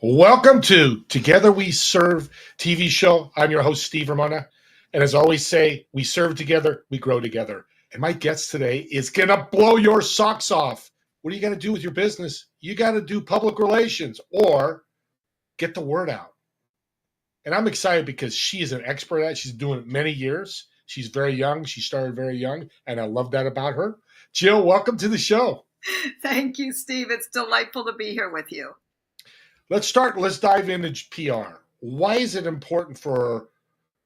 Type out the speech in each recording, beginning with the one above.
Welcome to Together We Serve TV show. I'm your host, Steve Ramona. And as I always say, we serve together, we grow together. And my guest today is going to blow your socks off. What are you going to do with your business? You got to do public relations or get the word out. And I'm excited because she is an expert at it. She's doing it many years. She's very young. She started very young. And I love that about her. Jill, welcome to the show. Thank you, Steve. It's delightful to be here with you. Let's dive into PR. Why is it important for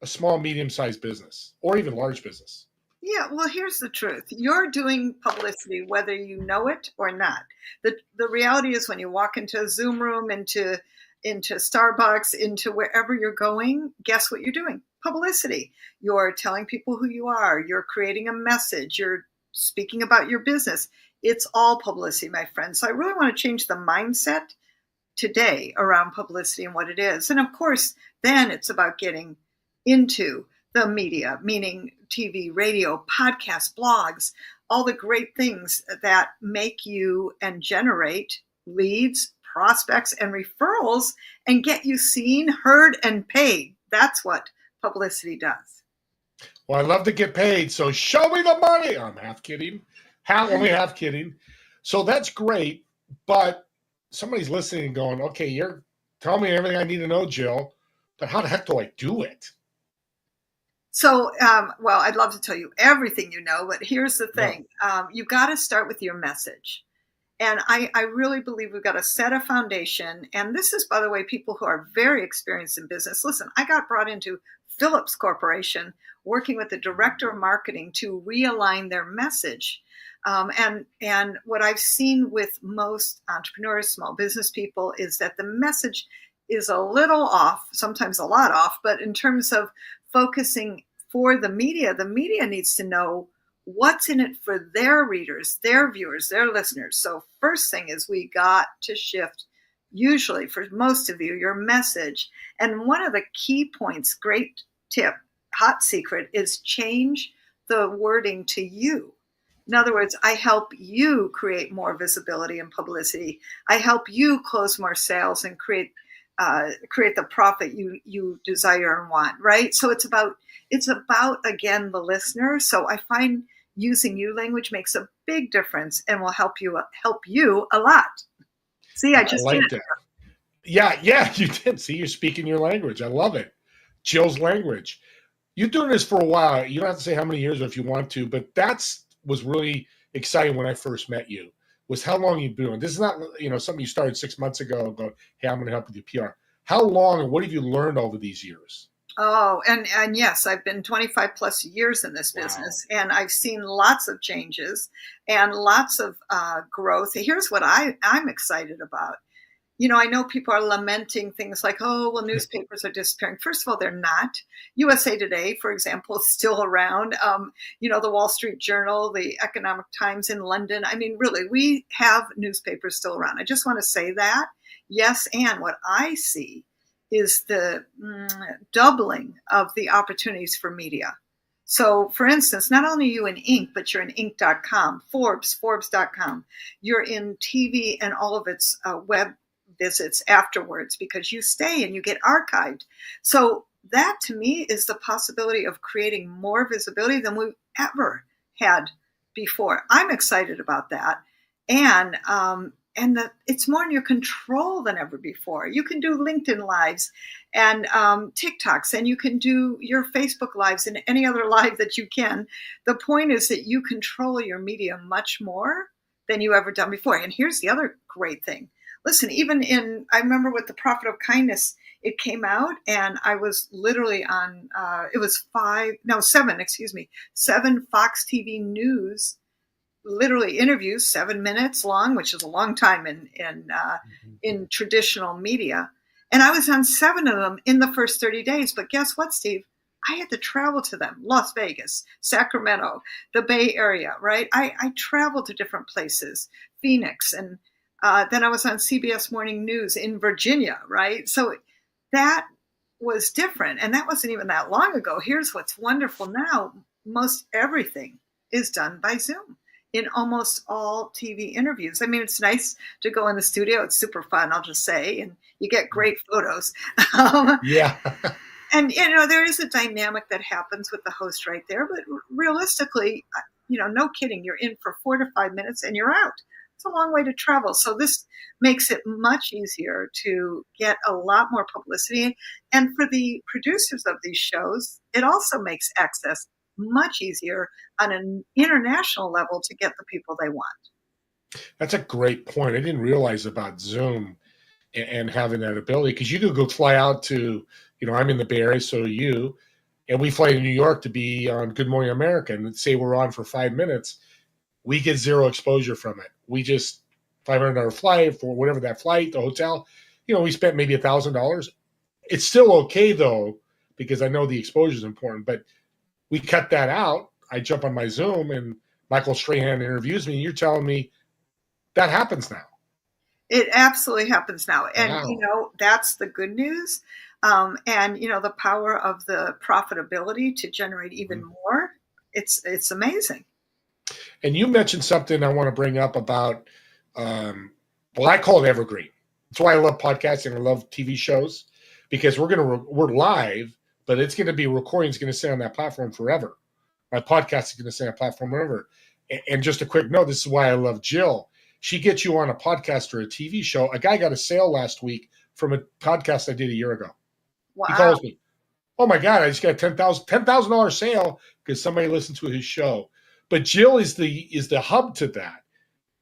a small, medium-sized business or even large business? Yeah, well, here's the truth. You're doing publicity whether you know it or not. The reality is when you walk into a Zoom room, into Starbucks, into wherever you're going, guess what you're doing? Publicity. You're telling people who you are. You're creating a message. You're speaking about your business. It's all publicity, my friends. So I really want to change the mindset today around publicity and what it is. And of course, then it's about getting into the media, meaning TV, radio, podcasts, blogs, all the great things that make you and generate leads, prospects, and referrals and get you seen, heard, and paid. That's what publicity does. Well, I love to get paid, so show me the money. I'm half kidding. Only half kidding. So that's great, but somebody's listening and going, okay, you're telling me everything I need to know, Jill, but how the heck do I do it? So, well, I'd love to tell you everything you know, but here's the thing. You've got to start with your message. And I really believe we've got to set a foundation. And this is, by the way, people who are very experienced in business. Listen, I got brought into Philips Corporation working with the director of marketing to realign their message. And what I've seen with most entrepreneurs, small business people, is that the message is a little off, sometimes a lot off, but in terms of focusing for the media needs to know what's in it for their readers, their viewers, their listeners. So first thing is we got to shift, usually for most of you, your message. And one of the key points, great tip, hot secret, is change the wording to you. In other words, I help you create more visibility and publicity. I help you close more sales and create the profit you desire and want, right? So it's about again the listener. So I find using you language makes a big difference and will help you a lot. See, I just like that. Yeah, you did. See, you're speaking your language. I love it. Jill's language. You're doing this for a while. You don't have to say how many years if you want to, but was really exciting when I first met you, was how long you've been doing. This is not, something you started 6 months ago and go, hey, I'm going to help with your PR. How long and what have you learned over these years? Oh, and yes, I've been 25 plus years in this business, and I've seen lots of changes and lots of growth. Here's what I'm excited about. I know people are lamenting things like, oh, well, newspapers are disappearing. First of all, they're not. USA Today, for example, is still around. The Wall Street Journal, the Economic Times in London. I mean, really, we have newspapers still around. I just want to say that. Yes, and what I see is the doubling of the opportunities for media. So, for instance, not only are you in Inc., but you're in Inc.com, Forbes.com. You're in TV and all of its web visits afterwards because you stay and you get archived. So that to me is the possibility of creating more visibility than we've ever had before. I'm excited about that. And it's more in your control than ever before. You can do LinkedIn lives and TikToks, and you can do your Facebook lives and any other live that you can. The point is that you control your media much more than you ever done before. And here's the other great thing. Listen, I remember with the Profit of Kindness, it came out and I was literally on, seven Fox TV News, literally interviews, 7 minutes long, which is a long time in traditional media. And I was on 7 of them in the first 30 days. But guess what, Steve? I had to travel to them, Las Vegas, Sacramento, the Bay Area, right? I traveled to different places, Phoenix, and then I was on CBS Morning News in Virginia, right? So that was different. And that wasn't even that long ago. Here's what's wonderful now. Most everything is done by Zoom. in almost all TV interviews. I mean, it's nice to go in the studio. It's super fun, I'll just say, and you get great photos. Um, Yeah. and, there is a dynamic that happens with the host right there. But realistically, no kidding, you're in for 4 to 5 minutes and you're out. It's a long way to travel. So this makes it much easier to get a lot more publicity. And for the producers of these shows, it also makes access much easier on an international level to get the people they want. That's a great point. I didn't realize about Zoom and having that ability, because you could go fly out to, I'm in the Bay Area, so you, and we fly to New York to be on Good Morning America, and say we're on for 5 minutes. We get zero exposure from it. We just $500 flight for whatever that flight, the hotel. We spent maybe $1,000. It's still okay though, because I know the exposure is important. But we cut that out. I jump on my Zoom and Michael Strahan interviews me. And you're telling me that happens now. It absolutely happens now, and Wow. that's the good news. And the power of the profitability to generate even more. It's amazing. And you mentioned something I want to bring up about, well, I call it evergreen. That's why I love podcasting. I love TV shows, because we're live, but it's going to be recording. It's going to stay on that platform forever. My podcast is going to stay on a platform forever. And just a quick note, this is why I love Jill. She gets you on a podcast or a TV show. A guy got a sale last week from a podcast I did a year ago. Wow. He calls me, oh my God, I just got a $10,000 sale because somebody listened to his show. But Jill is the hub to that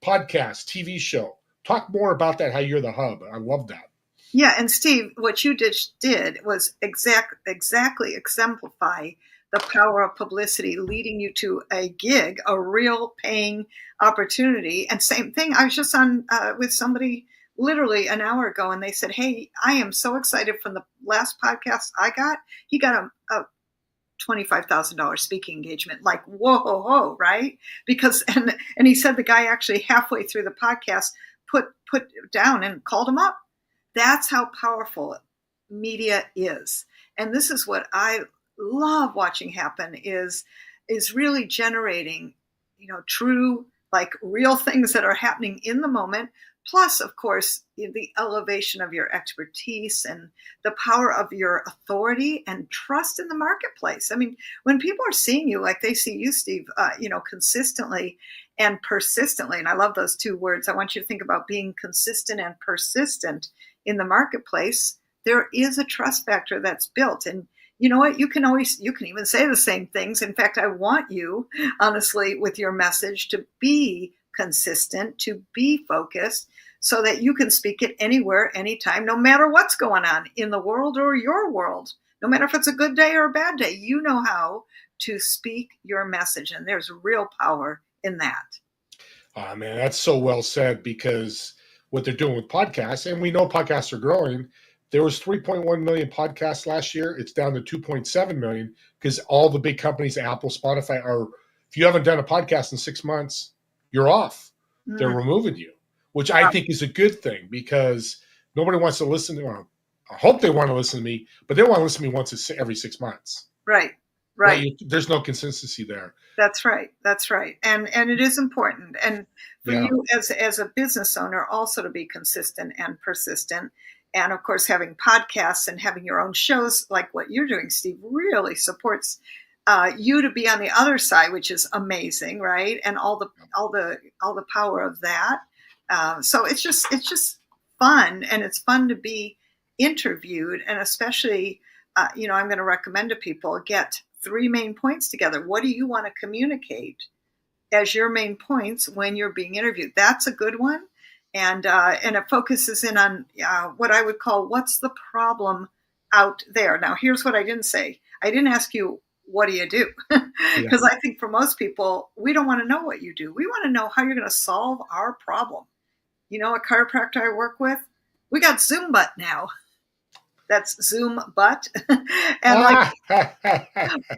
podcast, TV show. Talk more about that, how you're the hub. I love that. Yeah, and Steve, what you did was exactly exemplify the power of publicity leading you to a gig, a real paying opportunity. And same thing, I was just on with somebody literally an hour ago, and they said, hey, I am so excited from the last podcast I got. He got a $25,000 speaking engagement. Like, whoa, right? Because, and he said the guy actually halfway through the podcast put down and called him up. That's how powerful media is. And this is what I love watching happen is really generating, true, like real things that are happening in the moment. Plus, of course, the elevation of your expertise and the power of your authority and trust in the marketplace. I mean, when people are seeing you like they see you, Steve, consistently and persistently, and I love those two words. I want you to think about being consistent and persistent in the marketplace. There is a trust factor that's built. And you know what? You can even say the same things. In fact, I want you, honestly, with your message to be consistent, to be focused, so that you can speak it anywhere, anytime, no matter what's going on in the world or your world. No matter if it's a good day or a bad day, you know how to speak your message. And there's real power in that. Oh, man, that's so well said, because what they're doing with podcasts, and we know podcasts are growing. There was 3.1 million podcasts last year. It's down to 2.7 million because all the big companies, Apple, Spotify, if you haven't done a podcast in 6 months, you're off. They're removing you, which I think is a good thing, because nobody wants to listen to me. I hope they want to listen to me, but they want to listen to me once every 6 months. Right. There's no consistency there. That's right. And it is important. And for you as a business owner also to be consistent and persistent. And of course, having podcasts and having your own shows like what you're doing, Steve, really supports you to be on the other side, which is amazing, right? And all the power of that. So it's just fun, and it's fun to be interviewed, and especially, I'm going to recommend to people get 3 main points together. What do you want to communicate as your main points when you're being interviewed? That's a good one. And it focuses in on what I would call what's the problem out there. Now, here's what I didn't say. I didn't ask you, what do you do? Because I think for most people, we don't want to know what you do. We want to know how you're going to solve our problem. A chiropractor I work with, we got Zoom butt now. That's Zoom butt. And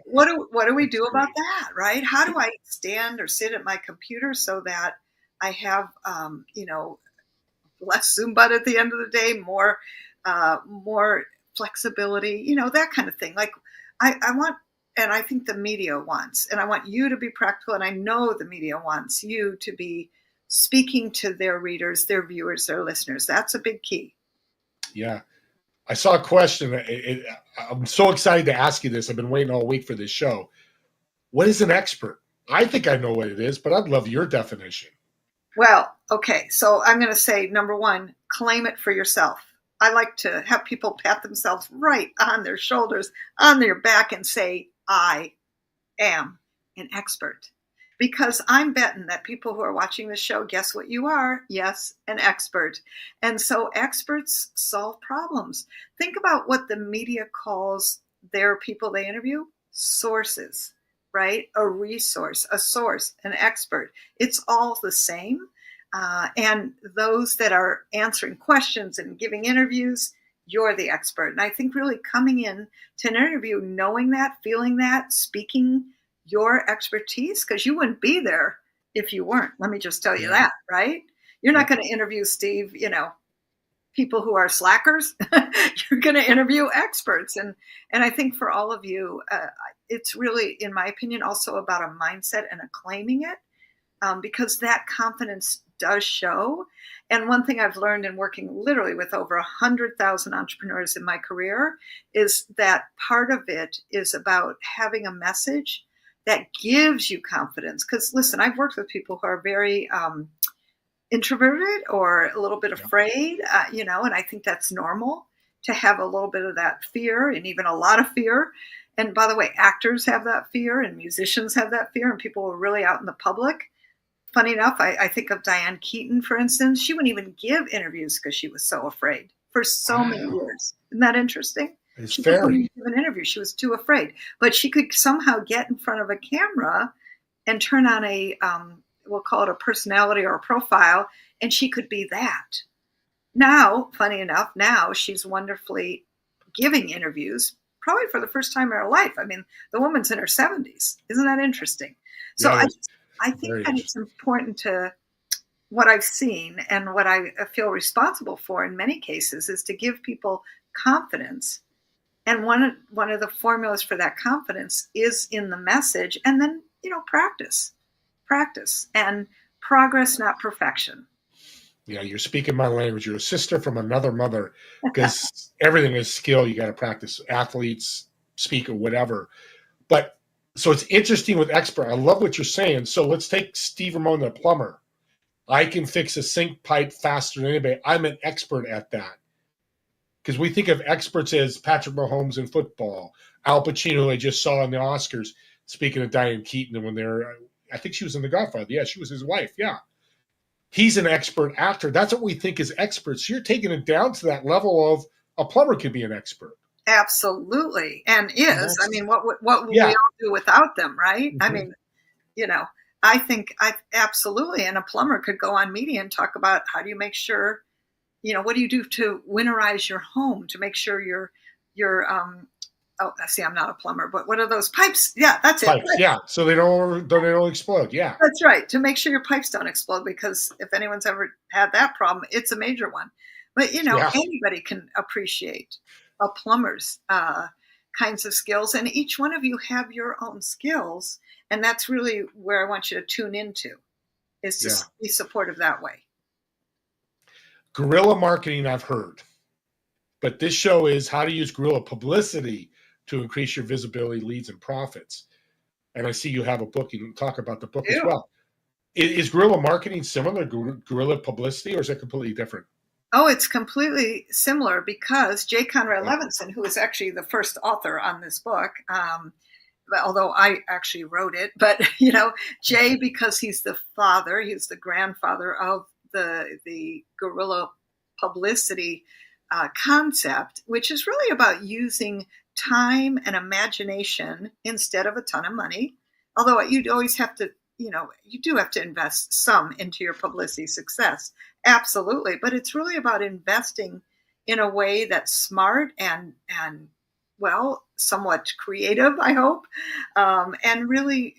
what do we do about that, right? How do I stand or sit at my computer so that I have, less Zoom butt at the end of the day, more flexibility, that kind of thing. Like I want and I think the media wants, and I want you to be practical, and I know the media wants you to be speaking to their readers, their viewers, their listeners. That's a big key. Yeah. I saw a question. I'm so excited to ask you this. I've been waiting all week for this show. What is an expert? I think I know what it is, but I'd love your definition. Well, okay. So I'm going to say, number one, claim it for yourself. I like to have people pat themselves right on their shoulders, on their back, and say, I am an expert. Because I'm betting that people who are watching this show, guess what you are? Yes, an expert. And so experts solve problems. Think about what the media calls their people they interview: sources, right? A resource, a source, an expert. It's all the same. And those that are answering questions and giving interviews, you're the expert. And I think really coming in to an interview, knowing that, feeling that, speaking your expertise, because you wouldn't be there if you weren't. Let me just tell you that, right? You're not going to interview, Steve, people who are slackers. You're going to interview experts. And I think for all of you, it's really, in my opinion, also about a mindset and a claiming it, because that confidence does show. And one thing I've learned in working literally with over 100,000 entrepreneurs in my career is that part of it is about having a message that gives you confidence. Because listen, I've worked with people who are very introverted or a little bit afraid, and I think that's normal to have a little bit of that fear, and even a lot of fear. And by the way, actors have that fear, and musicians have that fear, and people who are really out in the public. Funny enough, I think of Diane Keaton, for instance. She wouldn't even give interviews because she was so afraid for so many years. Isn't that interesting? She couldn't give an interview. She was too afraid. But she could somehow get in front of a camera and turn on a, we'll call it a personality or a profile, and she could be that. Now, funny enough, now she's wonderfully giving interviews, probably for the first time in her life. I mean, the woman's in her 70s. Isn't that interesting? So I think that it's important to, what I've seen and what I feel responsible for in many cases is to give people confidence. And one of the formulas for that confidence is in the message, and then, practice, and progress, not perfection. Yeah, you're speaking my language. You're a sister from another mother, because everything is skill. You got to practice. Athletes, speaker, whatever. But so it's interesting with expert. I love what you're saying. So let's take Steve Ramona, the plumber. I can fix a sink pipe faster than anybody. I'm an expert at that. Because we think of experts as Patrick Mahomes in football, Al Pacino, who I just saw in the Oscars, speaking of Diane Keaton, when I think she was in The Godfather. Yeah, she was his wife. Yeah. He's an expert actor. That's what we think is experts. So you're taking it down to that level of a plumber could be an expert. Absolutely. And is. I mean, what would we all do without them, right? Mm-hmm. I mean, I think absolutely. And a plumber could go on media and talk about how do you make sure, what do you do to winterize your home to make sure your see, I'm not a plumber, but what are those pipes? Yeah, that's pipes, it. Yeah, so they don't explode. Yeah, that's right. To make sure your pipes don't explode, because if anyone's ever had that problem, it's a major one. But anybody can appreciate a plumber's kinds of skills, and each one of you have your own skills, and that's really where I want you to tune into, is to be supportive that way. Guerrilla marketing, I've heard, but this show is how to use guerrilla publicity to increase your visibility, leads, and profits. And I see you have a book. You can talk about the book as well. Is guerrilla marketing similar to guerrilla publicity, or is it completely different? Oh, it's completely similar, because J. Conrad Levinson, who is actually the first author on this book, although I actually wrote it, but Jay, because he's the grandfather of the guerrilla publicity concept, which is really about using time and imagination instead of a ton of money. Although you'd always have to, you do have to invest some into your publicity success. Absolutely. But it's really about investing in a way that's smart and somewhat creative, I hope, and really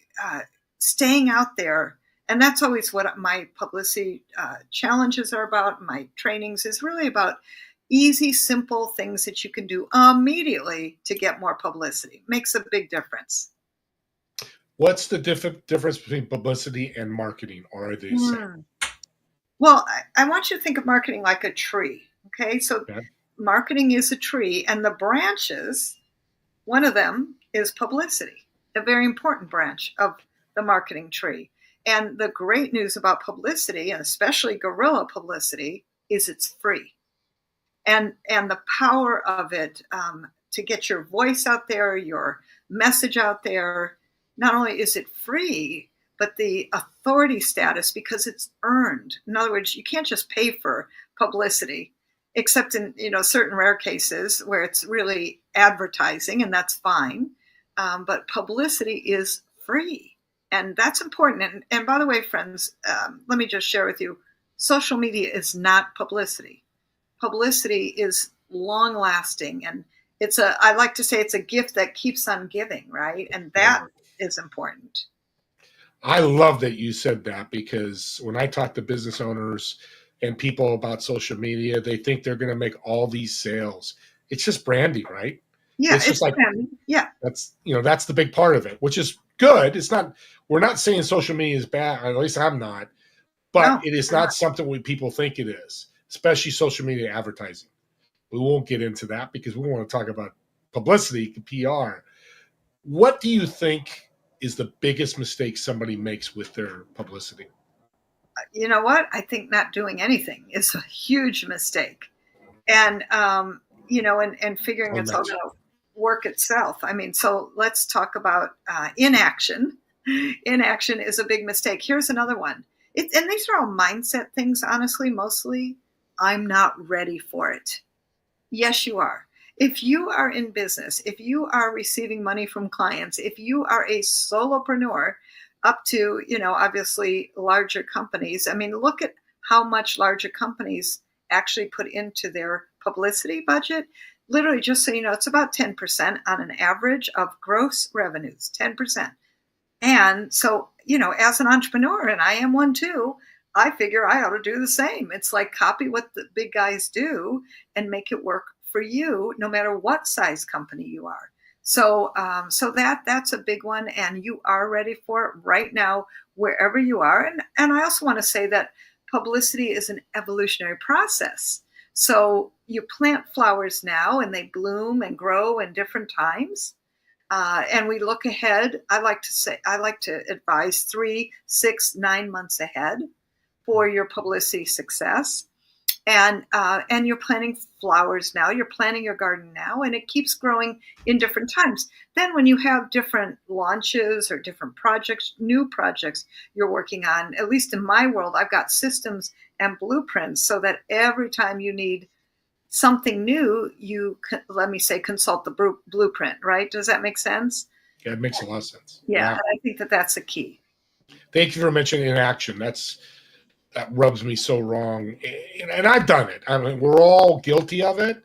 staying out there. And that's always what my publicity challenges are about. My trainings is really about Easy, simple things that you can do immediately to get more publicity. Makes a big difference. What's the difference between publicity and marketing, or are they the same? Well, I want you to think of marketing like a tree. Okay, so Okay. marketing is a tree, and the branches, one of them is publicity, a very important branch of the marketing tree. And the great news about publicity, and especially guerrilla publicity, is it's free. And the power of it to get your voice out there, your message out there, not only is it free, but the authority status, because it's earned. In other words, you can't just pay for publicity, except in certain rare cases where it's really advertising, and that's fine. But publicity is free, and that's important. And by the way, friends, let me just share with you, social media is not publicity. Publicity is long lasting, and I like to say it's a gift that keeps on giving, right? And that is important. I love that you said that, because when I talk to business owners and people about social media, they think they're going to make all these sales. It's just branding, right? Yeah, it's just like branding. Yeah, that's the big part of it, which is good. We're not saying social media is bad, at least I'm not, but it is not something people think it is, especially social media advertising. We won't get into that because we want to talk about publicity, PR. What do you think is the biggest mistake somebody makes with their publicity? You know what? I think not doing anything is a huge mistake. And, and figuring it's all going to work itself. I mean, so let's talk about inaction. Inaction is a big mistake. Here's another one. And these are all mindset things, honestly, mostly. I'm not ready for it. Yes, you are. If you are in business, if you are receiving money from clients, if you are a solopreneur, up to, obviously larger companies. I mean, look at how much larger companies actually put into their publicity budget. Literally, just so you know, it's about 10% on an average of gross revenues, 10%. And so, as an entrepreneur, and I am one too, I figure I ought to do the same. It's like copy what the big guys do and make it work for you, no matter what size company you are. So that's a big one, and you are ready for it right now, wherever you are. And I also want to say that publicity is an evolutionary process. So you plant flowers now, and they bloom and grow in different times. And we look ahead. I like to advise 3, 6, 9 months ahead for your publicity success. And you're planting flowers now, you're planting your garden now, and it keeps growing in different times. Then when you have different launches or different projects, new projects you're working on, at least in my world, I've got systems and blueprints so that every time you need something new, you, let me say, consult the blueprint, right? Does that make sense? Yeah, it makes a lot of sense. Yeah. And I think that's a key. Thank you for mentioning inaction. That rubs me so wrong. And I've done it. I mean, we're all guilty of it,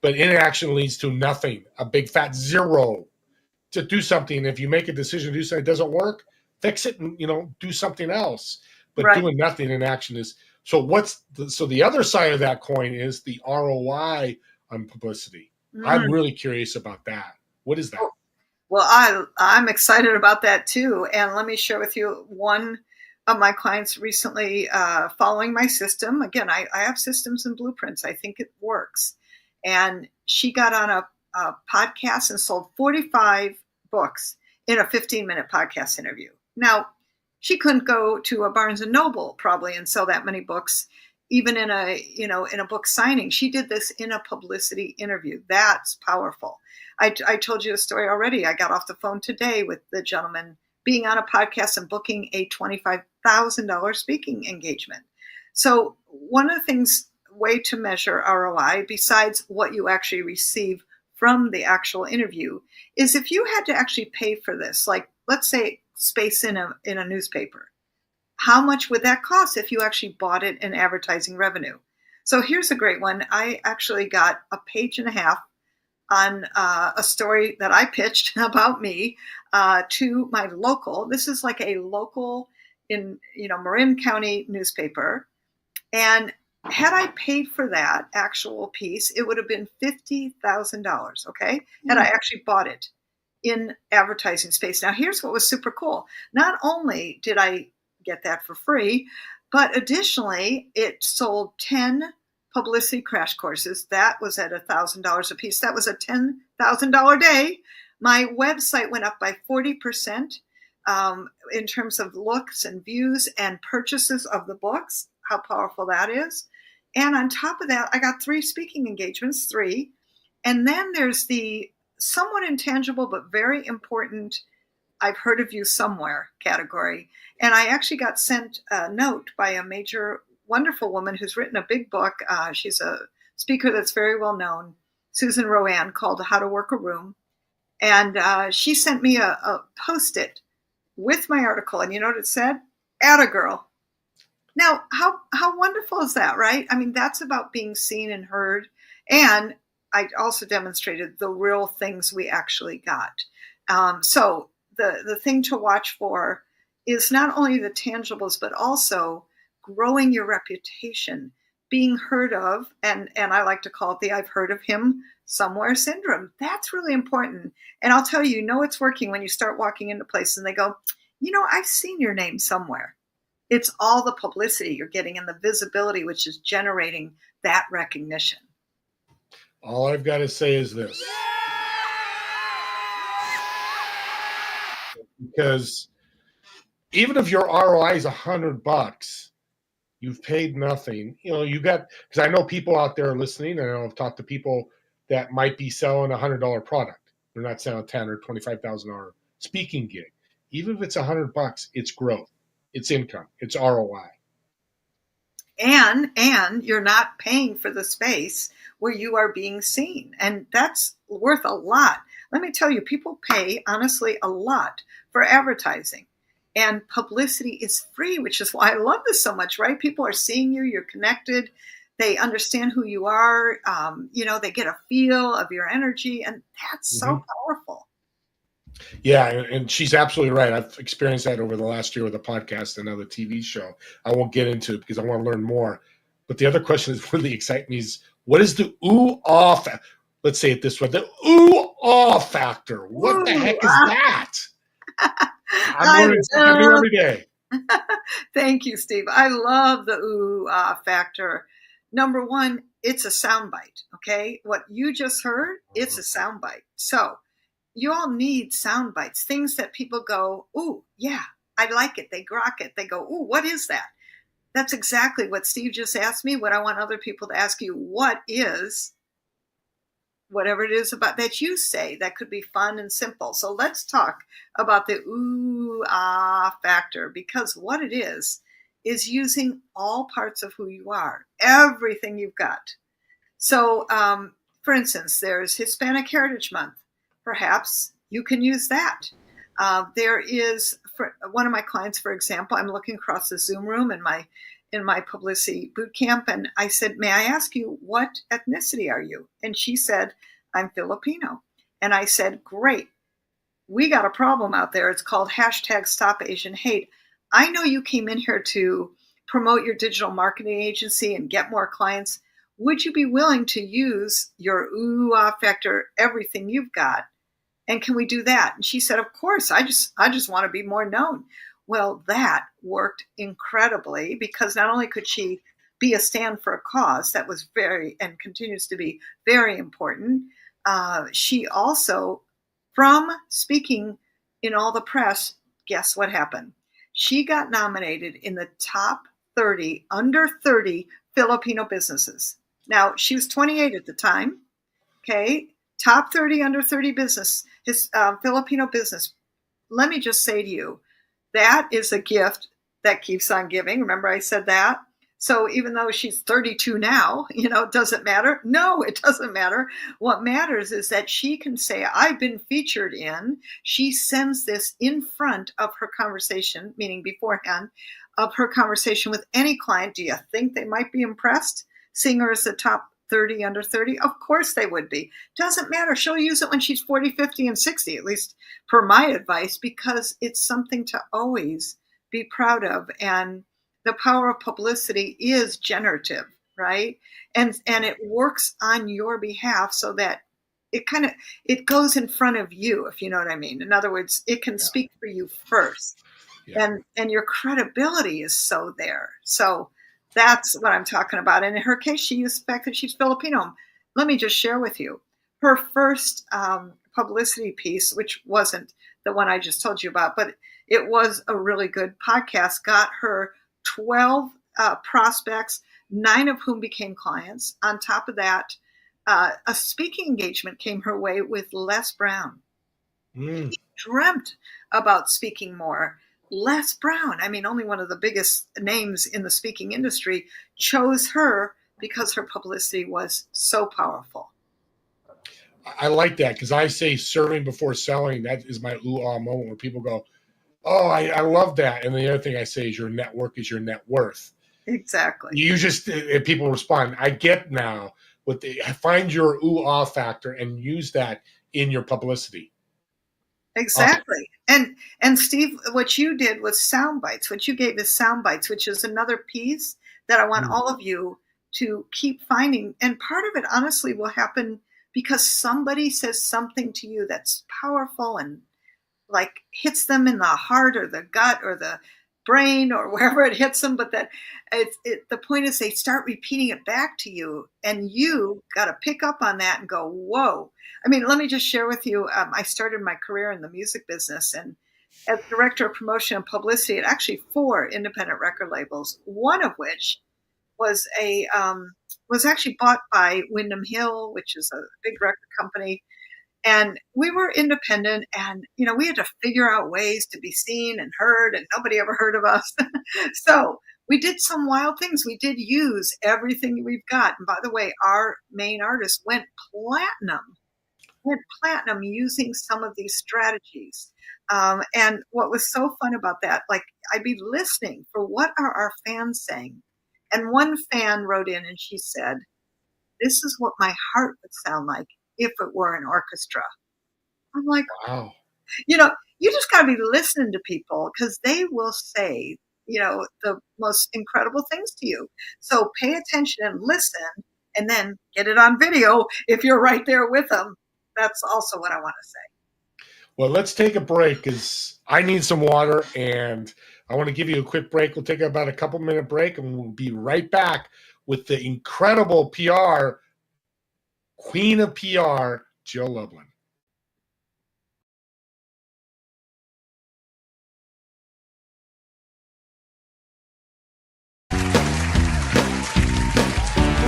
but inaction leads to nothing, a big fat zero. To do something, if you make a decision to do something, it doesn't work, fix it and, do something else. But doing nothing in action is, so the other side of that coin is the ROI on publicity. I'm really curious about that. What is that? Well, I'm excited about that too. And let me share with you one of my clients recently following my system. Again, I have systems and blueprints. I think it works. And she got on a podcast and sold 45 books in a 15-minute podcast interview. Now, she couldn't go to a Barnes and Noble probably and sell that many books, even in a book signing. She did this in a publicity interview. That's powerful. I told you a story already. I got off the phone today with the gentleman being on a podcast and booking a $25,000 speaking engagement. So one of the things, way to measure ROI, besides what you actually receive from the actual interview, is if you had to actually pay for this, like let's say space in a newspaper, how much would that cost if you actually bought it in advertising revenue? So here's a great one. I actually got a page and a half on a story that I pitched about me to my local. This is like a local in Marin County newspaper, and Had I paid for that actual piece, it would have been $50,000. Okay. Had I actually bought it in advertising space. Now, here's what was super cool. Not only did I get that for free, but additionally, it sold 10 publicity crash courses. That was at $1,000 a piece. That was a $10,000 day. My website went up by 40% in terms of looks and views and purchases of the books. How powerful that is. And on top of that, I got 3 speaking engagements, 3. And then there's the somewhat intangible but very important I've heard of you somewhere category. And I actually got sent a note by a major, wonderful woman who's written a big book. She's a speaker that's very well known, Susan Rowan, called How to Work a Room. And she sent me a Post-it with my article. And you know what it said? Atta girl. Now, how wonderful is that, right? I mean, that's about being seen and heard. And I also demonstrated the real things we actually got. So the thing to watch for is not only the tangibles, but also growing your reputation, being heard of, and I like to call it the I've heard of him somewhere syndrome. That's really important. And I'll tell you, it's working when you start walking into places and they go, I've seen your name somewhere. It's all the publicity you're getting and the visibility, which is generating that recognition. All I've got to say is this. Because even if your ROI is $100, you've paid nothing. Because I know people out there listening, and I've talked to people that might be selling a $100 product. They're not selling a $10,000 or $25,000 speaking gig. Even if it's $100, it's growth, it's income, it's ROI. And you're not paying for the space where you are being seen. And that's worth a lot. Let me tell you, people pay, honestly, a lot for advertising. And publicity is free, which is why I love this so much, right? People are seeing you, you're connected, they understand who you are, they get a feel of your energy, and that's so powerful. Yeah, and she's absolutely right. I've experienced that over the last year with a podcast and another TV show. I won't get into it because I want to learn more. But the other question that really excites me is, what is the ooh-ah factor? Let's say it this way, the ooh-ah factor. What the heck is that? I'm learning something new every day. Thank you, Steve. I love the ooh-ah factor. Number one, it's a soundbite, okay? What you just heard, it's a soundbite. So you all need sound bites, things that people go, ooh, yeah, I like it. They grok it. They go, ooh, what is that? That's exactly what Steve just asked me. What I want other people to ask you, what is whatever it is about that you say that could be fun and simple. So let's talk about the ooh, ah factor, because what it is using all parts of who you are, everything you've got. So, for instance, there's Hispanic Heritage Month. Perhaps you can use that. There is, for one of my clients, for example, I'm looking across the Zoom room in my Publicity Bootcamp, and I said, may I ask you, what ethnicity are you? And she said, I'm Filipino. And I said, great. We got a problem out there. It's called #StopAsianHate. I know you came in here to promote your digital marketing agency and get more clients. Would you be willing to use your ooh-ah factor, everything you've got? And can we do that? And she said, of course, I just want to be more known. Well, that worked incredibly, because not only could she be a stand for a cause that was very, and continues to be very important, she also, from speaking in all the press, guess what happened? She got nominated in the top 30, under 30 Filipino businesses. Now, she was 28 at the time, okay? Top 30, under 30 business, Filipino business. Let me just say to you, that is a gift that keeps on giving. Remember I said that? So even though she's 32 now, does it matter? No, it doesn't matter. What matters is that she can say, I've been featured in. She sends this in front of her conversation, meaning beforehand, of her conversation with any client. Do you think they might be impressed seeing her as the top 30, under 30? Of course they would be. Doesn't matter. She'll use it when she's 40, 50, and 60, at least per my advice, because it's something to always be proud of. And the power of publicity is generative. right? And it works on your behalf so that it goes in front of you, if you know what I mean. In other words, it can speak for you first. Yeah. And your credibility is so there. So that's what I'm talking about. And in her case, she used the fact that she's Filipino. Let me just share with you her first publicity piece, which wasn't the one I just told you about, but it was a really good podcast, got her 12 prospects, 9 of whom became clients. On top of that, a speaking engagement came her way with Les Brown. He dreamt about speaking more. Les Brown, I mean, only one of the biggest names in the speaking industry, chose her because her publicity was so powerful. I like that because I say serving before selling. That is my ooh-ah moment where people go, oh, I love that. And the other thing I say is your network is your net worth. Exactly. You just, people respond, I get now what they find your ooh-ah factor and use that in your publicity. Exactly. And Steve, what you did was sound bites. What you gave is sound bites, which is another piece that I want all of you to keep finding. And part of it, honestly, will happen because somebody says something to you that's powerful and like hits them in the heart or the gut or the brain or wherever it hits them. But that the point is they start repeating it back to you, and you got to pick up on that and go, whoa. I mean, let me just share with you. I started my career in the music business, and as director of promotion and publicity at actually 4 independent record labels, one of which was was actually bought by Wyndham Hill, which is a big record company. And we were independent, and we had to figure out ways to be seen and heard, and nobody ever heard of us. So we did some wild things. We did use everything we've got. And by the way, our main artist went platinum using some of these strategies. And what was so fun about that, like I'd be listening for what are our fans saying. And one fan wrote in and she said, this is what my heart would sound like if it were an orchestra. I'm like, wow. You just got to be listening to people because they will say, the most incredible things to you. So pay attention and listen, and then get it on video if you're right there with them. That's also what I want to say. Well, let's take a break because I need some water, and I want to give you a quick break. We'll take about a couple-minute break, and we'll be right back with the incredible PR, queen of PR, Jill Lublin.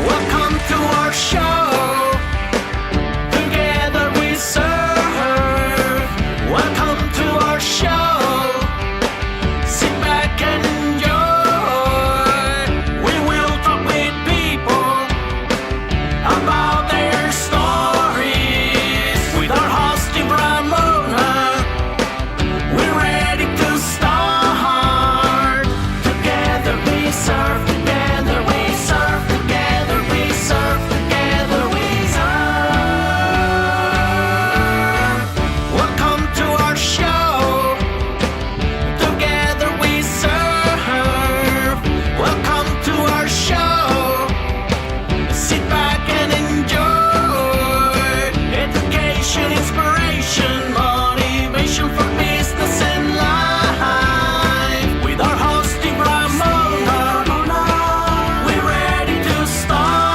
Welcome to our show. Together we serve. Welcome to our show. Sit back and enjoy. We will talk with people about their stories. With our host Ramona, we're ready to start. Together we serve. Together we serve. Together we serve. Together we serve. Welcome to our show. Together we serve. Welcome to our show. Sit back and enjoy. Education, inspiration, motivation for business and life. With our host Ramona, we're ready to start.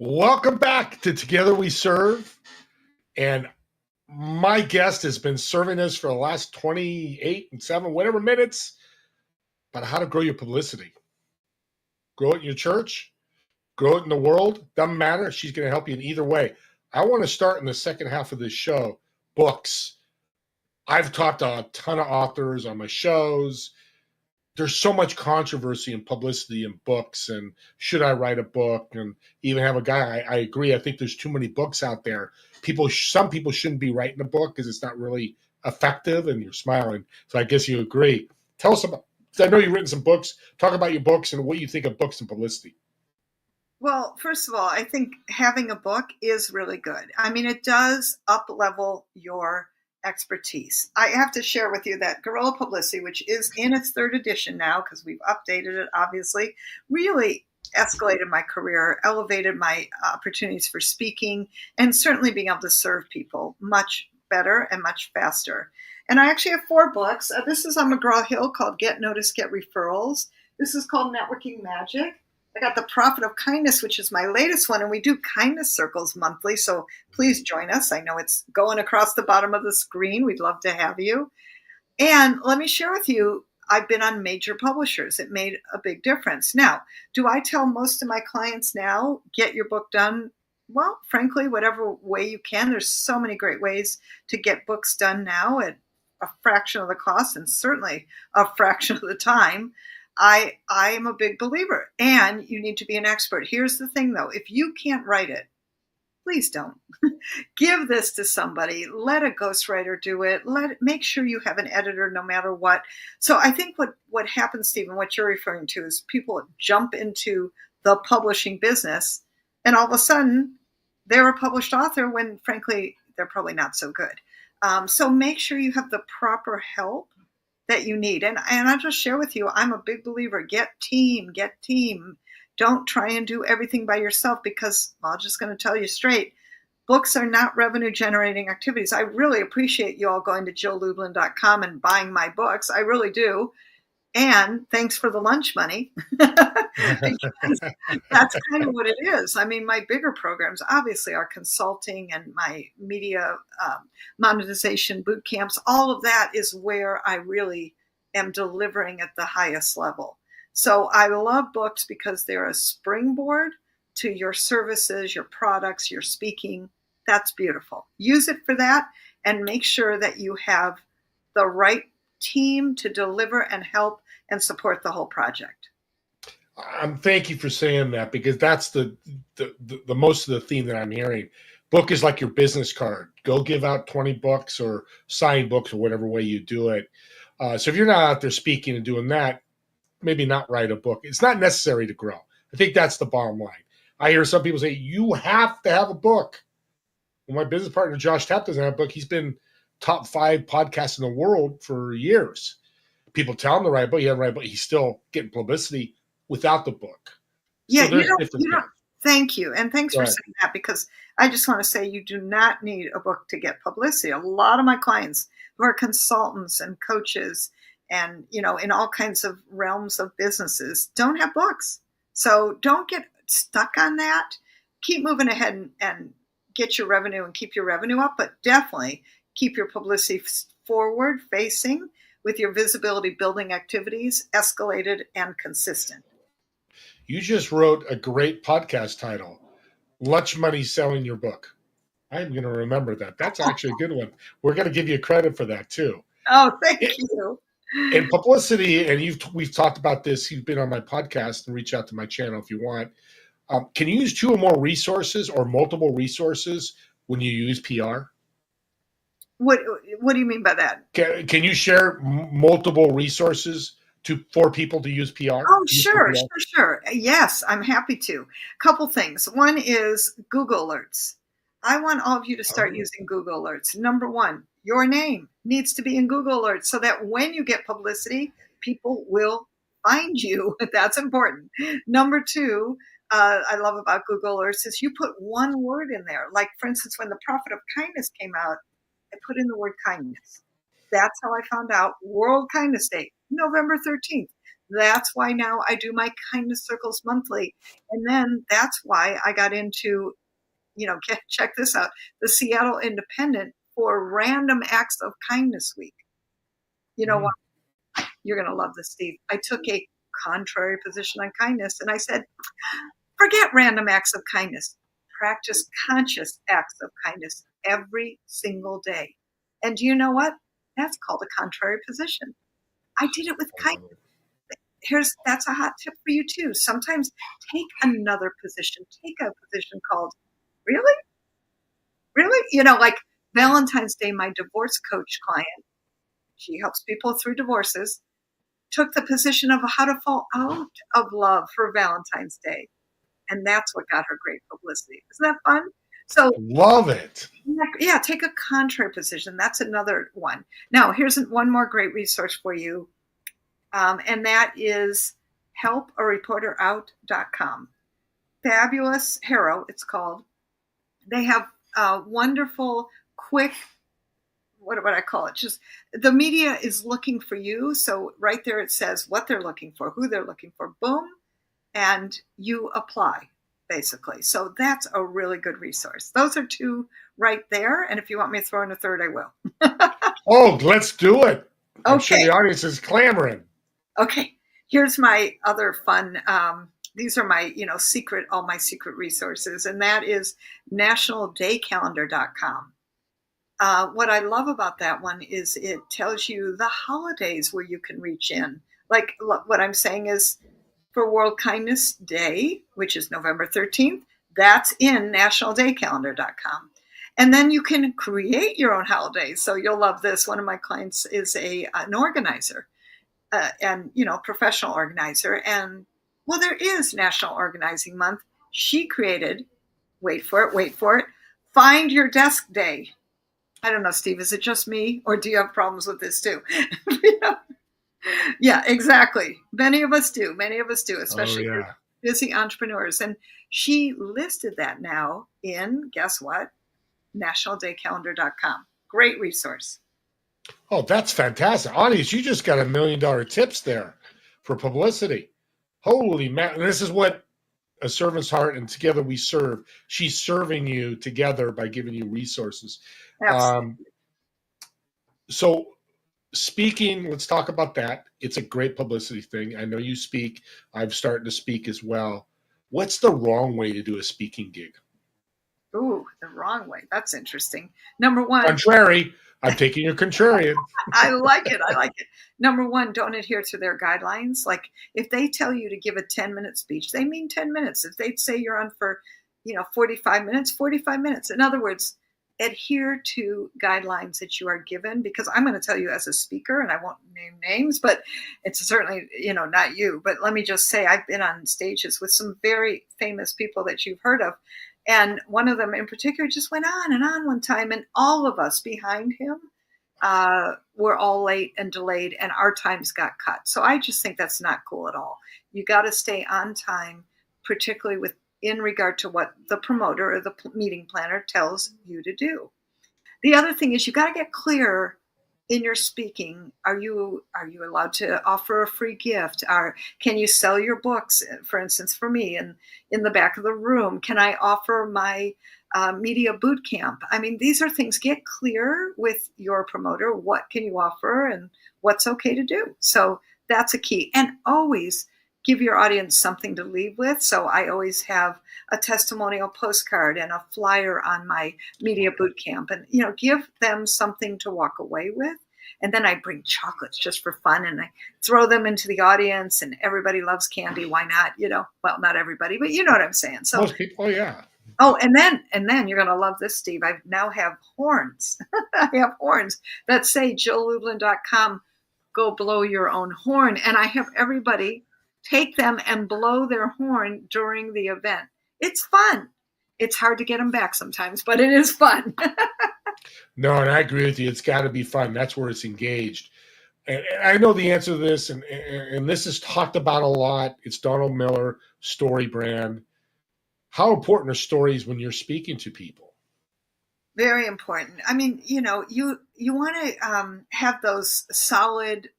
Welcome back to Together We Serve. And my guest has been serving us for the last 28 and 7, whatever minutes, about how to grow your publicity. Grow it in your church, grow it in the world, doesn't matter. She's going to help you in either way. I want to start in the second half of this show, books. I've talked to a ton of authors on my shows. there's so much controversy and publicity in books, and should I write a book, and even have a guy. I agree. I think there's too many books out there. Some people shouldn't be writing a book because it's not really effective. And you're smiling, so I guess you agree. Tell us about. I know you've written some books. Talk about your books and what you think of books and publicity. Well, first of all, I think having a book is really good. I mean, it does up level your expertise. I have to share with you that Guerrilla Publicity, which is in its third edition now, because we've updated it, obviously, really escalated my career, elevated my opportunities for speaking, and certainly being able to serve people much better and much faster. And I actually have 4 books. This is on McGraw-Hill called Get Noticed, Get Referrals. This is called Networking Magic. I got The Profit of Kindness, which is my latest one, and we do kindness circles monthly, so please join us. I know it's going across the bottom of the screen. We'd love to have you. And let me share with you, I've been on major publishers. It made a big difference. Now, do I tell most of my clients now, get your book done? Well, frankly, whatever way you can. There's so many great ways to get books done now at a fraction of the cost and certainly a fraction of the time. I am a big believer, and you need to be an expert. Here's the thing, though. If you can't write it, please don't. Give this to somebody. Let a ghostwriter do it. Make sure you have an editor no matter what. So I think what happens, Stephen, what you're referring to is people jump into the publishing business, and all of a sudden they're a published author when, frankly, they're probably not so good. So make sure you have the proper help that you need. And I'll just share with you, I'm a big believer. Get team. Don't try and do everything by yourself because, well, I'm just going to tell you straight, books are not revenue generating activities. I really appreciate you all going to jilllublin.com and buying my books. I really do. And thanks for the lunch money. Because that's kind of what it is. I mean, my bigger programs obviously are consulting and my media monetization boot camps. All of that is where I really am delivering at the highest level. So I love books because they're a springboard to your services, your products, your speaking. That's beautiful. Use it for that and make sure that you have the right team to deliver and help and support the whole project. Thank you for saying that, because that's the most of the theme that I'm hearing. Book is like your business card. Go give out 20 books or sign books or whatever way you do it. So if you're not out there speaking and doing that, maybe not write a book. It's not necessary to grow. I think that's the bottom line. I hear some people say, you have to have a book. Well, my business partner, Josh Tapp, doesn't have a book. He's been top 5 podcasts in the world for years. People tell him to write a book. He hasn't written a book. He's still getting publicity without the book. Yeah, so you don't. Thank you. And thanks for saying that, because I just want to say you do not need a book to get publicity. A lot of my clients who are consultants and coaches and, in all kinds of realms of businesses don't have books. So don't get stuck on that. Keep moving ahead and get your revenue and keep your revenue up, but definitely keep your publicity forward facing with your visibility building activities escalated and consistent. You just wrote a great podcast title, Lunch Money Selling Your Book. I'm going to remember that. That's actually a good one. We're going to give you credit for that too. Oh, thank you. And publicity, and we've talked about this. You've been on my podcast, and reach out to my channel if you want. Can you use 2 or more resources or multiple resources when you use PR? What do you mean by that? Can you share multiple resources for people to use PR? Oh, sure. Yes, I'm happy to. Couple things. One is Google Alerts. I want all of you to start using Google Alerts. Number 1, your name needs to be in Google Alerts so that when you get publicity, people will find you. That's important. Number 2, I love about Google Alerts is you put one word in there. Like, for instance, when The Profit of Kindness came out, I put in the word kindness. That's how I found out World Kindness Day, November 13th. That's why now I do my kindness circles monthly. And then that's why I got into, check this out, the Seattle Independent for Random Acts of Kindness Week. You know what? You're going to love this, Steve. I took a contrary position on kindness and I said, forget random acts of kindness. Practice conscious acts of kindness every single day. And do you know what? That's called a contrary position. I did it with kindness. that's a hot tip for you too. Sometimes take another position. Take a position called, really? Really? Like Valentine's Day, my divorce coach client, she helps people through divorces, took the position of how to fall out of love for Valentine's Day. And that's what got her great publicity. Isn't that fun? So Love it. yeah, take a contrary position. That's another one. Now, here's one more great resource for you. And that is helpareporterout.com. Fabulous Hero, it's called. They have wonderful, quick, what would I call it? Just the media is looking for you. So right there it says what they're looking for, who they're looking for, boom, and you apply, basically. So that's a really good resource. Those are two right there. And if you want me to throw in a third, I will. Oh, let's do it. I'm Okay. sure the audience is clamoring. Okay. Here's my other fun. These are my, all my secret resources. And that is nationaldaycalendar.com. What I love about that one is it tells you the holidays where you can reach in. Like what I'm saying is for World Kindness Day, which is November 13th, that's in nationaldaycalendar.com. And then you can create your own holidays. So you'll love this. One of my clients is an organizer and, professional organizer. And well, there is National Organizing Month. She created, wait for it, Find Your Desk Day. I don't know, Steve, is it just me or do you have problems with this too? Yeah, exactly. Many of us do, especially busy entrepreneurs. And she listed that now in, guess what? nationaldaycalendar.com. Great resource. Oh, that's fantastic. Audience, you just got $1 million tips there for publicity. Holy man. And this is what A Servant's Heart and Together We Serve. She's serving you together by giving you resources. So speaking, let's talk about that. It's a great publicity thing. I know you speak. I'm starting to speak as well. What's the wrong way to do a speaking gig? Ooh, the wrong way. That's interesting. Number one. Contrary. I'm taking your contrarian. I like it. Number one, don't adhere to their guidelines. Like if they tell you to give a 10-minute speech, they mean 10 minutes. If they say you're on for, 45 minutes, 45 minutes. In other words, adhere to guidelines that you are given, because I'm going to tell you as a speaker, and I won't name names, but it's certainly, not you. But let me just say, I've been on stages with some very famous people that you've heard of. And one of them in particular just went on and on one time, and all of us behind him were all late and delayed, and our times got cut. So I just think that's not cool at all. You got to stay on time, particularly in regard to what the promoter or the meeting planner tells you to do. The other thing is you got to get clear in your speaking. Are you allowed to offer a free gift? Can you sell your books? For instance, for me, in the back of the room, can I offer my media bootcamp? I mean, these are things. Get clear with your promoter. What can you offer and what's okay to do? So that's a key. And always give your audience something to leave with. So I always have a testimonial postcard and a flyer on my media bootcamp, and give them something to walk away with. And then I bring chocolates just for fun, and I throw them into the audience, and everybody loves candy. Why not? Well, not everybody, but you know what I'm saying. So most people, yeah. Oh, and then you're going to love this, Steve. I now have horns. I have horns that say JillLublin.com, go blow your own horn. And I have everybody take them and blow their horn during the event. It's fun. It's hard to get them back sometimes, but it is fun. No, and I agree with you. It's got to be fun. That's where it's engaged. And I know the answer to this, and this is talked about a lot. It's Donald Miller, story brand. How important are stories when you're speaking to people? Very important. I mean, you want to have those solid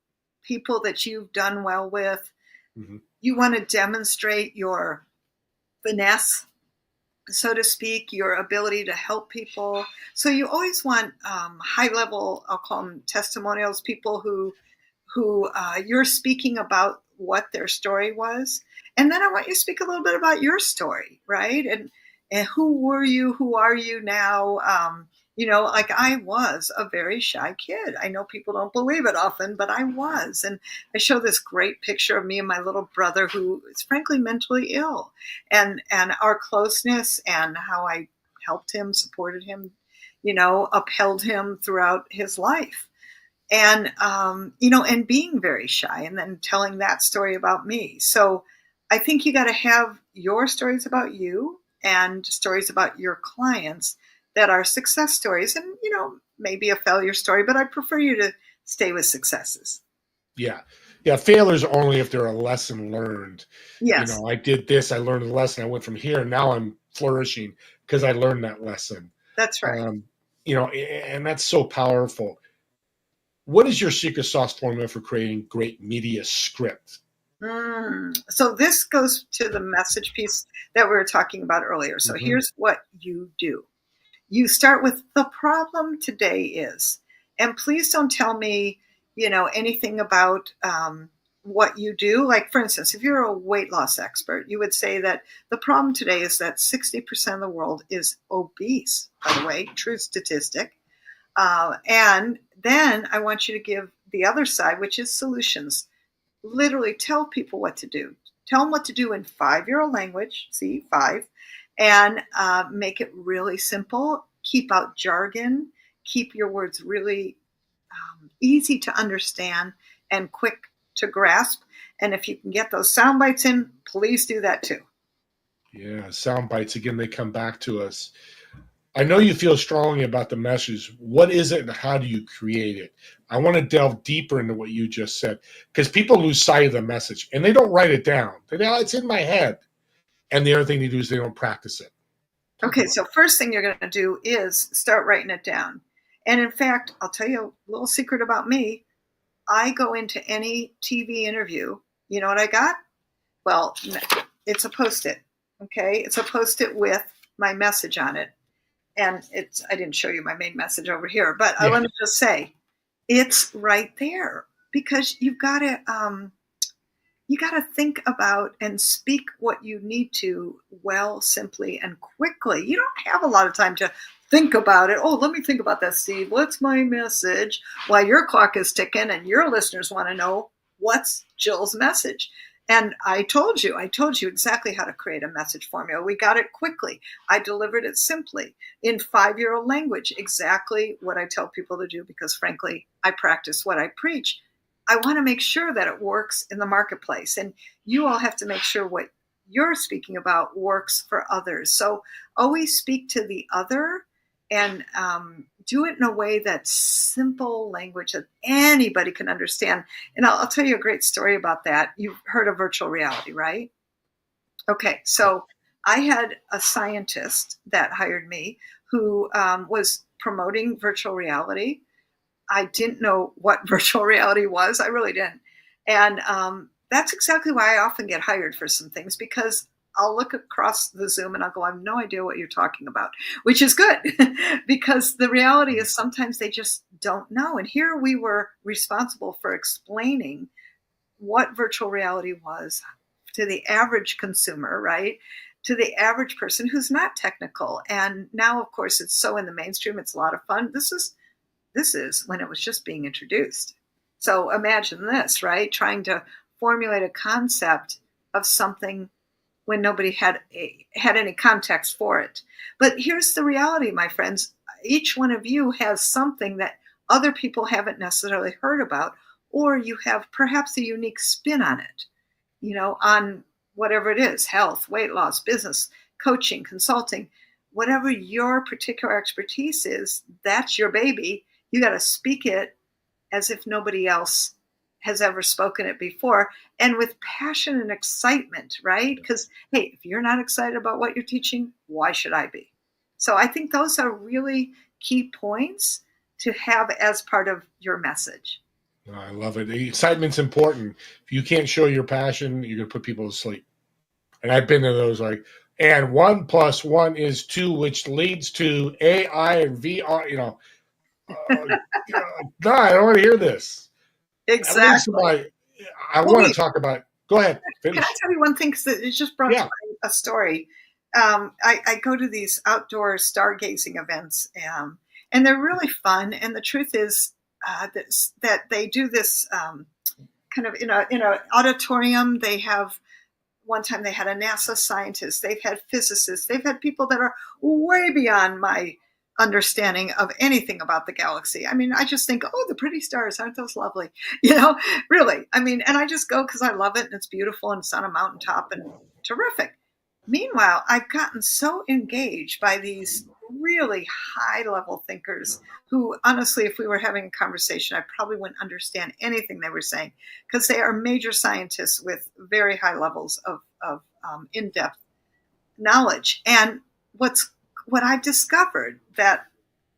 people that you've done well with. Mm-hmm. You want to demonstrate your finesse, so to speak, your ability to help people. So you always want high level, I'll call them testimonials, people who you're speaking about what their story was. And then I want you to speak a little bit about your story, right? And who were you? Who are you now? Like I was a very shy kid. I know people don't believe it often, but I was. And I show this great picture of me and my little brother who is frankly mentally ill, and our closeness and how I helped him, supported him, upheld him throughout his life. And, and being very shy and then telling that story about me. So I think you got to have your stories about you and stories about your clients that are success stories and, maybe a failure story, but I prefer you to stay with successes. Yeah. Yeah. Failures only if they're a lesson learned. Yes, I did this, I learned a lesson, I went from here, and now I'm flourishing because I learned that lesson. that's right. Um, and that's so powerful. What is your secret sauce formula for creating great media script? So this goes to the message piece that we were talking about earlier. So Mhm. here's what you do. You start with the problem today is, and please don't tell me, anything about what you do. Like, for instance, if you're a weight loss expert, you would say that the problem today is that 60% of the world is obese, by the way, true statistic. And then I want you to give the other side, which is solutions. Literally tell people what to do. Tell them what to do in 5-year-old language, see, 5, and make it really simple. Keep out jargon. Keep your words really easy to understand and quick to grasp. And if you can get those sound bites in, please do that too. Yeah, sound bites again, they come back to us. I know you feel strongly about the message. What is it and how do you create it? I want to delve deeper into what you just said because people lose sight of the message and they don't write it down. They go, it's in my head. And the other thing they do is they don't practice it. Okay, so first thing you're going to do is start writing it down. And in fact, I'll tell you a little secret about me. I go into any TV interview. You know what I got? Well, it's a Post-it. Okay, it's a Post-it with my message on it. And I didn't show you my main message over here, but Yeah. let me just say, it's right there because you got to think about and speak what you need to well, simply, and quickly. You don't have a lot of time to think about it. Oh, let me think about that, Steve. What's my message? While your clock is ticking and your listeners want to know what's Jill's message. And I told you exactly how to create a message formula. We got it quickly. I delivered it simply in 5-year-old language, exactly what I tell people to do because, frankly, I practice what I preach. I want to make sure that it works in the marketplace. And you all have to make sure what you're speaking about works for others. So always speak to the other and do it in a way that's simple language that anybody can understand. And I'll tell you a great story about that. You've heard of virtual reality, right? Okay, so I had a scientist that hired me who was promoting virtual reality. I didn't know what virtual reality was. I really didn't. And that's exactly why I often get hired for some things because I'll look across the Zoom and I'll go, I have no idea what you're talking about, which is good because the reality is sometimes they just don't know. And here we were responsible for explaining what virtual reality was to the average consumer, right? To the average person who's not technical. And now, of course, it's so in the mainstream, it's a lot of fun. This is when it was just being introduced. So imagine this, right? Trying to formulate a concept of something when nobody had any context for it. But here's the reality, my friends. Each one of you has something that other people haven't necessarily heard about, or you have perhaps a unique spin on it, on whatever it is, health, weight loss, business, coaching, consulting, whatever your particular expertise is, that's your baby. You got to speak it as if nobody else has ever spoken it before and with passion and excitement, right? Because, hey, if you're not excited about what you're teaching, why should I be? So I think those are really key points to have as part of your message. I love it. The excitement's important. If you can't show your passion, you're going to put people to sleep. And I've been to those like, and 1 + 1 is 2, which leads to AI and VR, no, I don't want to hear this. Exactly. I Well, want to wait, talk about, go ahead, can I finish. tell you one thing? Because it just brought to Yeah. mind a story. I go to these outdoor stargazing events, and they're really fun. And the truth is that they do this kind of in a auditorium. They have one time they had a NASA scientist. They've had physicists. They've had people that are way beyond my understanding of anything about the galaxy. I mean, I just think, oh, the pretty stars, aren't those lovely? Really. I mean, and I just go because I love it and it's beautiful and it's on a mountaintop and terrific. Meanwhile, I've gotten so engaged by these really high level thinkers who, honestly, if we were having a conversation, I probably wouldn't understand anything they were saying because they are major scientists with very high levels of in-depth knowledge. And what I've discovered that,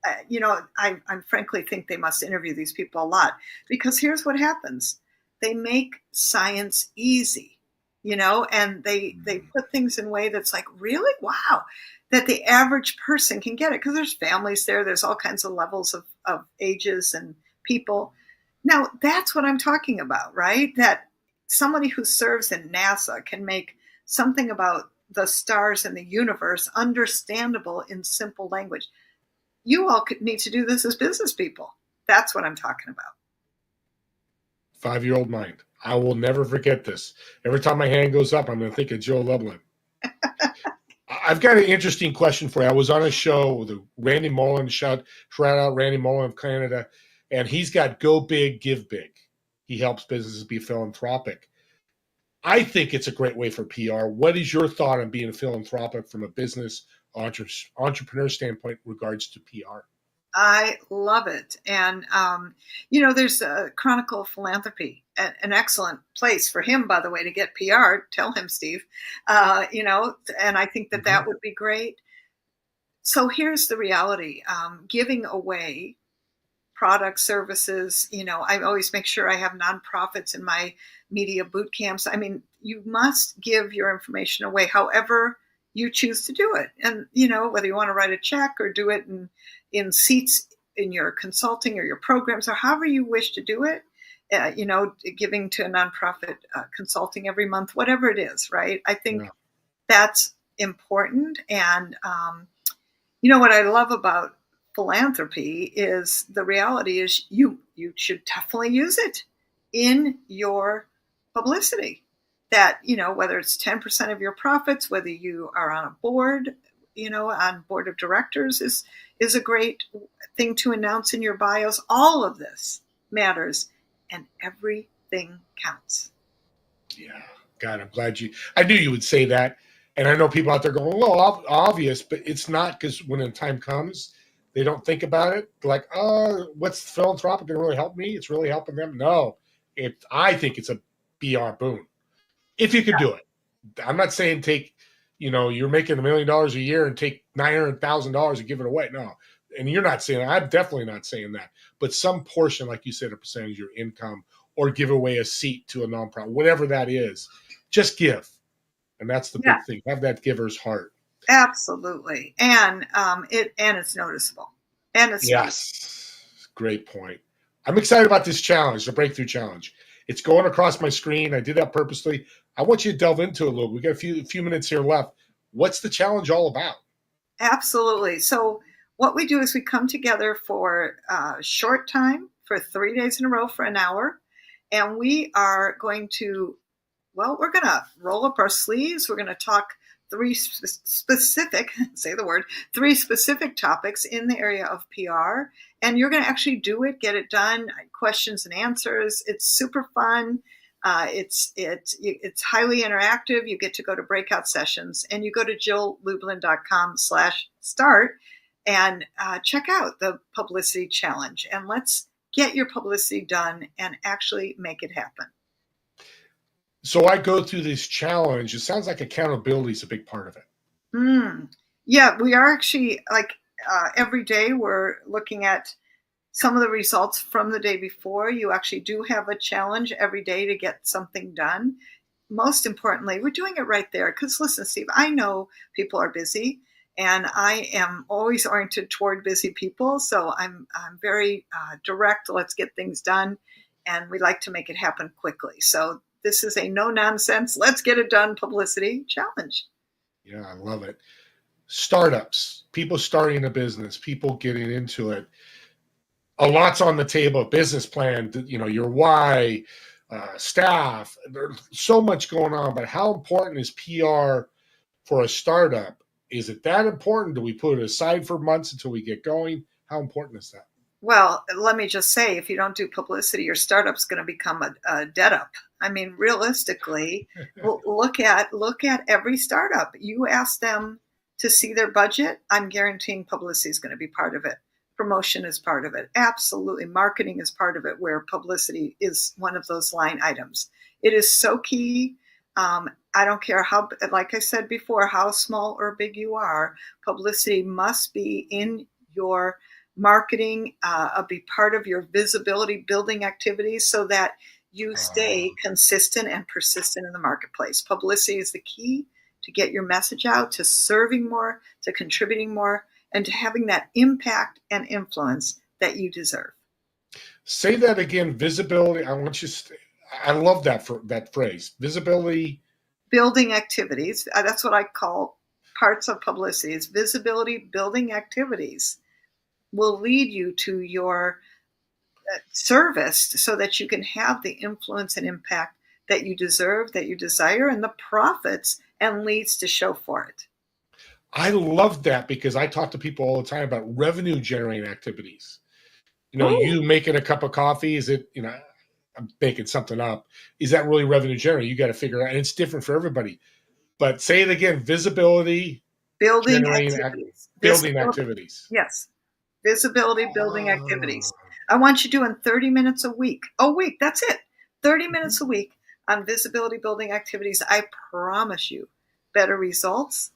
I frankly think they must interview these people a lot because here's what happens. They make science easy, and they put things in a way that's like, really? Wow. That the average person can get it because there's families there. There's all kinds of levels of ages and people. Now, that's what I'm talking about, right? That somebody who serves in NASA can make something about the stars and the universe understandable in simple language. You all need to do this as business people. That's what I'm talking about. 5-year-old mind. I will never forget this. Every time my hand goes up, I'm going to think of Joe Lublin. I've got an interesting question for you. I was on a show with Randy Mullen, shout out Randy Mullen of Canada, and he's got Go Big, Give Big. He helps businesses be philanthropic. I think it's a great way for PR. What is your thought on being philanthropic from a business entrepreneur standpoint in regards to PR? I love it. And, there's a Chronicle of Philanthropy, an excellent place for him, by the way, to get PR. Tell him, Steve, and I think that would be great. So here's the reality. Giving away products, services, I always make sure I have nonprofits in my media boot camps. I mean, you must give your information away however you choose to do it. And, whether you want to write a check or do it in seats in your consulting or your programs or however you wish to do it, giving to a nonprofit consulting every month, whatever it is, right? I think that's important. And, what I love about philanthropy is the reality is you should definitely use it in your publicity. That, whether it's 10% of your profits, whether you are on a board, on board of directors is a great thing to announce in your bios. All of this matters and everything counts. Yeah. God, I'm glad I knew you would say that. And I know people out there going, well, obvious, but it's not, because when the time comes, they don't think about it. They're like, oh, what's philanthropic going to really help me? It's really helping them. No, I think it's a PR boon. If you could do it. I'm not saying take, you're making $1 million a year and take $900,000 and give it away. No. And you're not saying that. I'm definitely not saying that. But some portion, like you said, a percentage of your income, or give away a seat to a nonprofit, whatever that is, just give. And that's the big thing. Have that giver's heart. Absolutely. And it's noticeable. And it's noticeable. Great point. I'm excited about this challenge, the Breakthrough Challenge. It's going across my screen. I did that purposely. I want you to delve into it a little. We got a few minutes here left. What's the challenge all about? Absolutely. So what we do is we come together for a short time, for 3 days in a row for an hour. And we are going to, we're going to roll up our sleeves. We're going to talk three specific topics in the area of PR. And you're going to actually do it, get it done, questions and answers. It's super fun. It's highly interactive. You get to go to breakout sessions, and you go to jilllublin.com/start and check out the Publicity Challenge. And let's get your publicity done and actually make it happen. So I go through this challenge. It sounds like accountability is a big part of it. Yeah, we are actually every day we're looking at some of the results from the day before. You actually do have a challenge every day to get something done. Most importantly, we're doing it right there. Because listen, Steve, I know people are busy, and I am always oriented toward busy people. So I'm very direct. Let's get things done, and we like to make it happen quickly. So this is a no nonsense, let's get it done publicity challenge. Yeah, I love it. startups, people starting a business, people getting into it, a lot's on the table. Business plan, your why, staff. There's so much going on. But how important is PR for a startup? Is it that important? Do we put it aside for months until we get going? How important is that? Well, let me just say, if you don't do publicity, your startup's going to become a dead up. I mean, realistically, look at every startup. You ask them to see their budget, I'm guaranteeing publicity is going to be part of it. Promotion is part of it. Absolutely. Marketing is part of it, where publicity is one of those line items. It is so key. I don't care how, like I said before, how small or big you are, publicity must be in your marketing, be part of your visibility building activities so that you stay consistent and persistent in the marketplace. Publicity is the key to get your message out, to serving more, to contributing more, and to having that impact and influence that you deserve. Say that again, visibility. I love that phrase, visibility. Building activities. That's what I call parts of publicity. Is visibility building activities will lead you to your service so that you can have the influence and impact that you deserve, that you desire, and the profits and leads to show for it. I love that, because I talk to people all the time about revenue generating activities. You making a cup of coffee, is it, I'm making something up. Is that really revenue generating? You got to figure it out. And it's different for everybody. But say it again, visibility. Building activities. Building activities. Yes. Visibility building activities. I want you doing 30 minutes a week. That's it. 30 minutes a week on visibility building activities. I promise you better results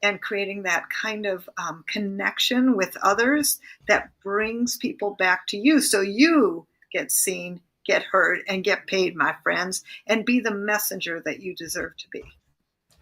and creating that kind of connection with others that brings people back to you. So you get seen, get heard, and get paid, my friends, and be the messenger that you deserve to be.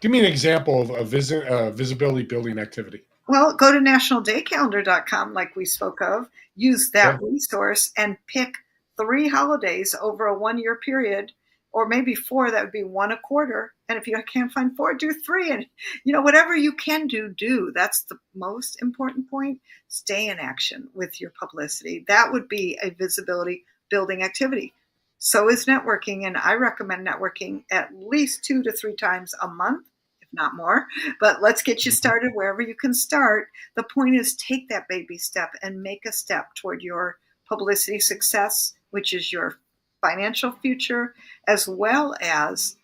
Give me an example of a visibility building activity. Well, go to nationaldaycalendar.com, like we spoke of. Use that resource and pick 3 holidays over a 1-year period, or maybe 4. That would be 1 a quarter. And if you can't find 4, do 3. And, whatever you can do. That's the most important point. Stay in action with your publicity. That would be a visibility building activity. So is networking. And I recommend networking at least 2 to 3 times a month, not more, but let's get you started wherever you can start. The point is, take that baby step and make a step toward your publicity success, which is your financial future, as well as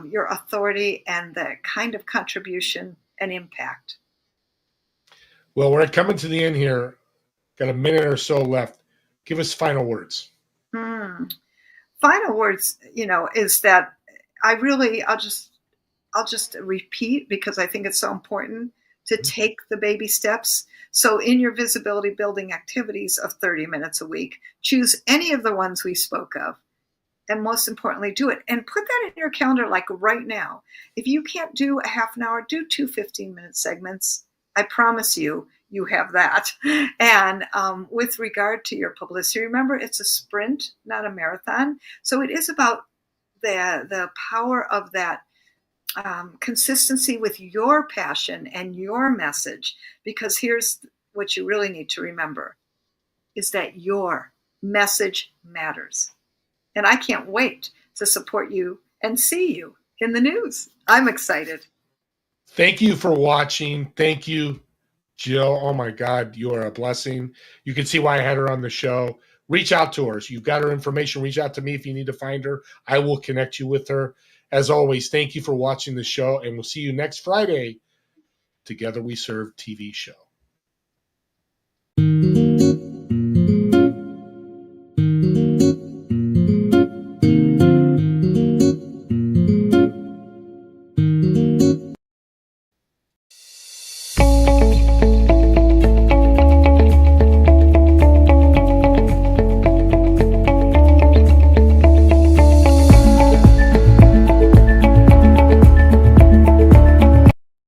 your authority and the kind of contribution and impact. Well, we're coming to the end here. Got a minute or so left. Give us final words. Final words, is that I'll just repeat, because I think it's so important to take the baby steps. So in your visibility building activities of 30 minutes a week, choose any of the ones we spoke of. And most importantly, do it. And put that in your calendar like right now. If you can't do a half an hour, do 2 15-minute segments. I promise you have that. And with regard to your publicity, remember, it's a sprint, not a marathon. So it is about the power of that consistency with your passion and your message, because here's what you really need to remember is that your message matters. And I can't wait to support you and see you in the news. I'm excited. Thank you for watching. Thank you, Jill. Oh my God, you are a blessing. You can see why I had her on the show. Reach out to her. You've got her information. Reach out to me if you need to find her. I will connect you with her. As always, thank you for watching the show, and we'll see you next Friday. Together We Serve TV show.